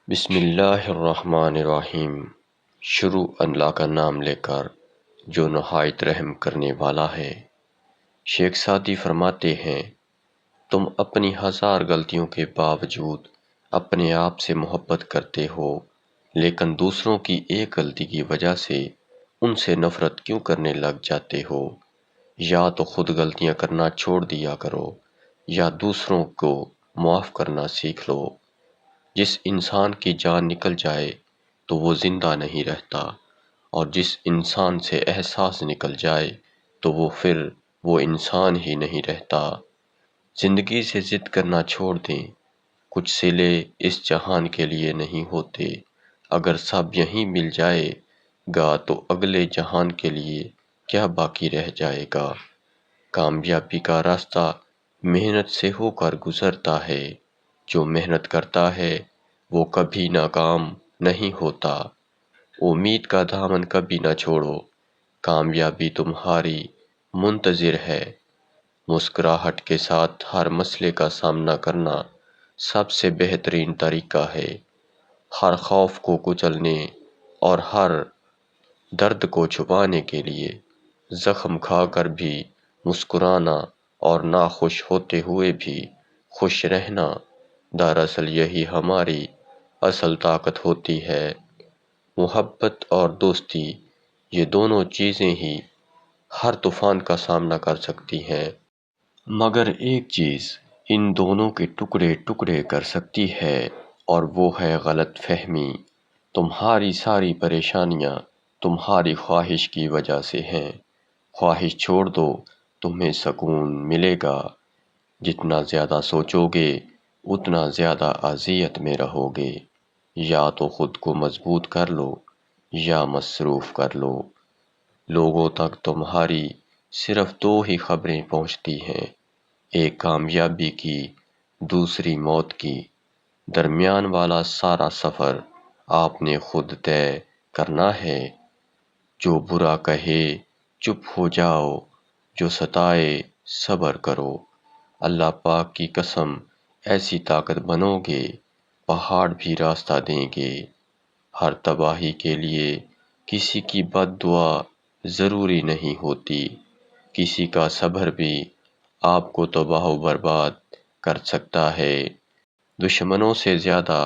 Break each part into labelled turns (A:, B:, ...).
A: بسم اللہ الرحمن الرحیم۔ شروع اللہ کا نام لے کر جو نہایت رحم کرنے والا ہے۔ شیخ سعدی فرماتے ہیں، تم اپنی ہزار غلطیوں کے باوجود اپنے آپ سے محبت کرتے ہو، لیکن دوسروں کی ایک غلطی کی وجہ سے ان سے نفرت کیوں کرنے لگ جاتے ہو؟ یا تو خود غلطیاں کرنا چھوڑ دیا کرو یا دوسروں کو معاف کرنا سیکھ لو۔ جس انسان کی جان نکل جائے تو وہ زندہ نہیں رہتا، اور جس انسان سے احساس نکل جائے تو وہ انسان ہی نہیں رہتا۔ زندگی سے ضد کرنا چھوڑ دیں، کچھ صلے اس جہان کے لیے نہیں ہوتے۔ اگر سب یہیں مل جائے گا تو اگلے جہان کے لیے کیا باقی رہ جائے گا؟ کامیابی کا راستہ محنت سے ہو کر گزرتا ہے، جو محنت کرتا ہے وہ کبھی ناکام نہیں ہوتا۔ امید کا دامن کبھی نہ چھوڑو، کامیابی تمہاری منتظر ہے۔ مسکراہٹ کے ساتھ ہر مسئلے کا سامنا کرنا سب سے بہترین طریقہ ہے۔ ہر خوف کو کچلنے اور ہر درد کو چھپانے کے لیے زخم کھا کر بھی مسکرانا اور ناخوش ہوتے ہوئے بھی خوش رہنا، دراصل یہی ہماری اصل طاقت ہوتی ہے۔ محبت اور دوستی، یہ دونوں چیزیں ہی ہر طوفان کا سامنا کر سکتی ہیں، مگر ایک چیز ان دونوں کے ٹکڑے ٹکڑے کر سکتی ہے، اور وہ ہے غلط فہمی۔ تمہاری ساری پریشانیاں تمہاری خواہش کی وجہ سے ہیں۔ خواہش چھوڑ دو، تمہیں سکون ملے گا۔ جتنا زیادہ سوچو گے اتنا زیادہ اذیت میں رہو گے۔ یا تو خود کو مضبوط کر لو یا مصروف کر لو۔ لوگوں تک تمہاری صرف دو ہی خبریں پہنچتی ہیں، ایک کامیابی کی، دوسری موت کی۔ درمیان والا سارا سفر آپ نے خود طے کرنا ہے۔ جو برا کہے چپ ہو جاؤ، جو ستائے صبر کرو۔ اللہ پاک کی قسم، ایسی طاقت بنو گے پہاڑ بھی راستہ دیں گے۔ ہر تباہی کے لیے کسی کی بد دعا ضروری نہیں ہوتی، کسی کا صبر بھی آپ کو تباہ و برباد کر سکتا ہے۔ دشمنوں سے زیادہ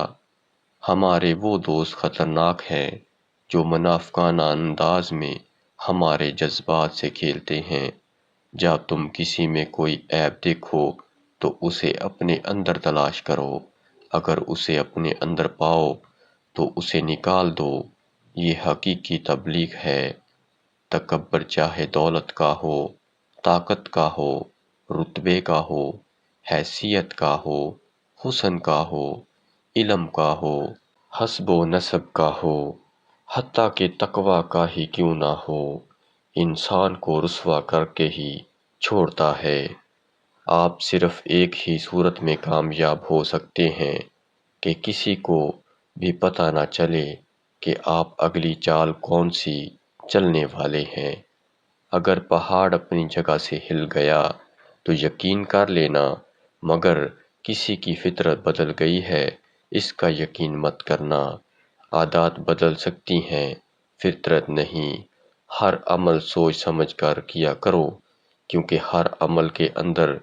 A: ہمارے وہ دوست خطرناک ہیں جو منافقانہ انداز میں ہمارے جذبات سے کھیلتے ہیں۔ جب تم کسی میں کوئی عیب دیکھو تو اسے اپنے اندر تلاش کرو، اگر اسے اپنے اندر پاؤ تو اسے نکال دو۔ یہ حقیقی تبلیغ ہے۔ تکبر چاہے دولت کا ہو، طاقت کا ہو، رتبے کا ہو، حیثیت کا ہو، حسن کا ہو، علم کا ہو، حسب و نسب کا ہو، حتیٰ کہ تقویٰ کا ہی کیوں نہ ہو، انسان کو رسوا کر کے ہی چھوڑتا ہے۔ آپ صرف ایک ہی صورت میں کامیاب ہو سکتے ہیں کہ کسی کو بھی پتہ نہ چلے کہ آپ اگلی چال کون سی چلنے والے ہیں۔ اگر پہاڑ اپنی جگہ سے ہل گیا تو یقین کر لینا، مگر کسی کی فطرت بدل گئی ہے اس کا یقین مت کرنا۔ عادات بدل سکتی ہیں، فطرت نہیں۔ ہر عمل سوچ سمجھ کر کیا کرو، کیونکہ ہر عمل کے اندر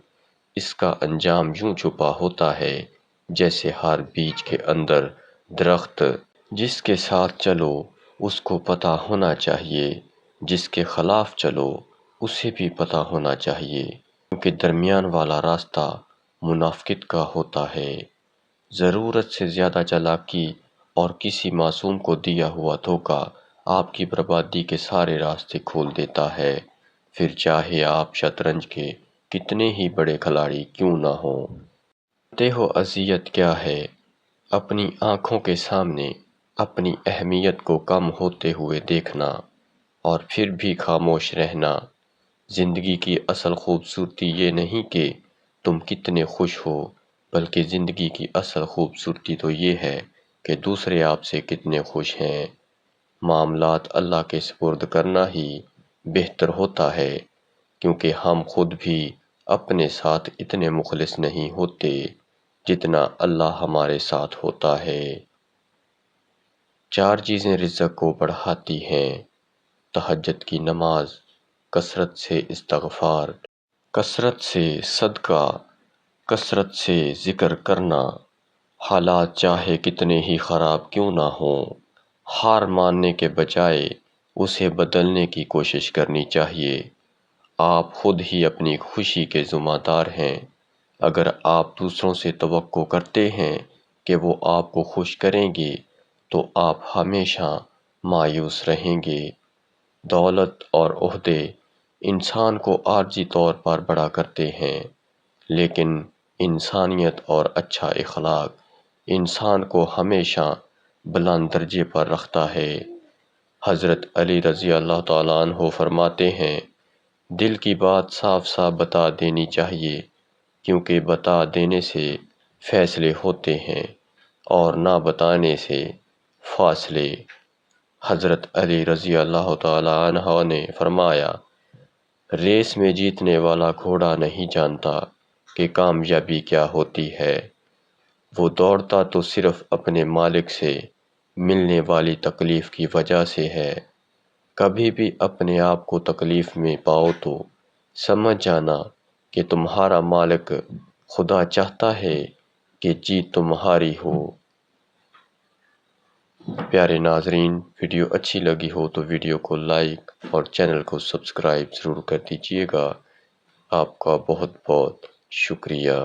A: اس کا انجام یوں چھپا ہوتا ہے جیسے ہر بیج کے اندر درخت۔ جس کے ساتھ چلو اس کو پتہ ہونا چاہیے، جس کے خلاف چلو اسے بھی پتہ ہونا چاہیے، کیونکہ درمیان والا راستہ منافقت کا ہوتا ہے۔ ضرورت سے زیادہ چالاکی اور کسی معصوم کو دیا ہوا دھوکہ آپ کی بربادی کے سارے راستے کھول دیتا ہے، پھر چاہے آپ شطرنج کے کتنے ہی بڑے کھلاڑی کیوں نہ ہوں۔ جانتے ہو اذیت کیا ہے؟ اپنی آنکھوں کے سامنے اپنی اہمیت کو کم ہوتے ہوئے دیکھنا اور پھر بھی خاموش رہنا۔ زندگی کی اصل خوبصورتی یہ نہیں کہ تم کتنے خوش ہو، بلکہ زندگی کی اصل خوبصورتی تو یہ ہے کہ دوسرے آپ سے کتنے خوش ہیں۔ معاملات اللہ کے سپرد کرنا ہی بہتر ہوتا ہے، کیونکہ ہم خود بھی اپنے ساتھ اتنے مخلص نہیں ہوتے جتنا اللہ ہمارے ساتھ ہوتا ہے۔ 4 چیزیں رزق کو بڑھاتی ہیں: تہجد کی نماز، کثرت سے استغفار، کثرت سے صدقہ، کثرت سے ذکر کرنا، حالات چاہے کتنے ہی خراب کیوں نہ ہوں، ہار ماننے کے بجائے اسے بدلنے کی کوشش کرنی چاہیے۔ آپ خود ہی اپنی خوشی کے ذمہ دار ہیں۔ اگر آپ دوسروں سے توقع کرتے ہیں کہ وہ آپ کو خوش کریں گے تو آپ ہمیشہ مایوس رہیں گے۔ دولت اور عہدے انسان کو عارضی طور پر بڑا کرتے ہیں، لیکن انسانیت اور اچھا اخلاق انسان کو ہمیشہ بلند درجے پر رکھتا ہے۔ حضرت علی رضی اللہ تعالیٰ عنہ فرماتے ہیں، دل کی بات صاف صاف بتا دینی چاہیے، کیونکہ بتا دینے سے فیصلے ہوتے ہیں اور نہ بتانے سے فاصلے۔ حضرت علی رضی اللہ تعالیٰ عنہ نے فرمایا، ریس میں جیتنے والا گھوڑا نہیں جانتا کہ کامیابی کیا ہوتی ہے، وہ دوڑتا تو صرف اپنے مالک سے ملنے والی تکلیف کی وجہ سے ہے۔ کبھی بھی اپنے آپ کو تکلیف میں پاؤ تو سمجھ جانا کہ تمہارا مالک خدا چاہتا ہے کہ جیت تمہاری ہو۔ پیارے ناظرین، ویڈیو اچھی لگی ہو تو ویڈیو کو لائک اور چینل کو سبسکرائب ضرور کر دیجیے گا۔ آپ کا بہت بہت شکریہ۔